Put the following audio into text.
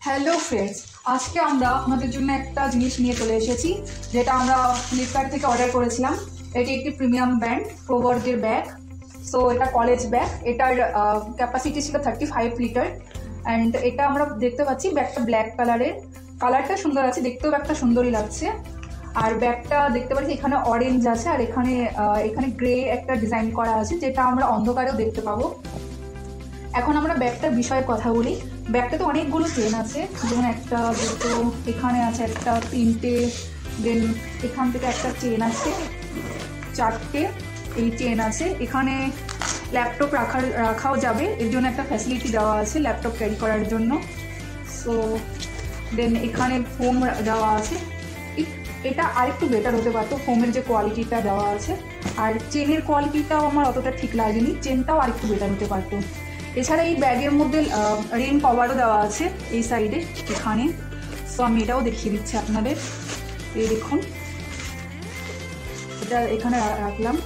Hello friends, আজকে আমরা আপনাদের জন্য একটা জিনিস নিয়ে চলে এসেছি যেটা আমরা ফ্লিপকার্ট থেকে অর্ডার করেছিলাম। এটি একটি প্রিমিয়াম ব্র্যান্ড প্রোবর্গের ব্যাগ। সো এটা কলেজ ব্যাগ, এটার ক্যাপাসিটি ছিল 35 লিটার। অ্যান্ড এটা আমরা দেখতে পাচ্ছি ব্যাগটা ব্ল্যাক কালারের, কালারটা সুন্দর আছে, দেখতেও ব্যাগটা সুন্দরই লাগছে। আর ব্যাগটা দেখতে পাচ্ছি এখানে অরেঞ্জ আছে, আর এখানে গ্রে একটা ডিজাইন করা আছে যেটা আমরা অন্ধকারেও দেখতে পাবো। এখন আমরা ব্যাগটার বিষয়ে কথা বলি। ব্যাগটাতে অনেকগুলো চেন আছে, যেমন একটা, দুটো, এখানে আছে একটা, তিনটে, দেন এখান থেকে একটা চেন আছে, চারটে এই চেন আছে। এখানে ল্যাপটপ রাখাও যাবে, এর জন্য একটা ফ্যাসিলিটি দেওয়া আছে ল্যাপটপ ক্যারি করার জন্য। সো দেন এখানে ফোম দেওয়া আছে, এটা আরেকটু বেটার হতে পারতো, ফোমের যে কোয়ালিটিটা দেওয়া আছে। আর চেনের কোয়ালিটিটাও আমার অতটা ঠিক লাগেনি, চেনটাও আরেকটু বেটার হতে পারতো। এছাড়া এই ব্যাগের মধ্যে রেন কভারও দেওয়া আছে এই সাইডে এখানে। সো আমি এটাও দেখিয়ে দিচ্ছি আপনাদের, এই দেখুন, এটা এখানে রাখলাম।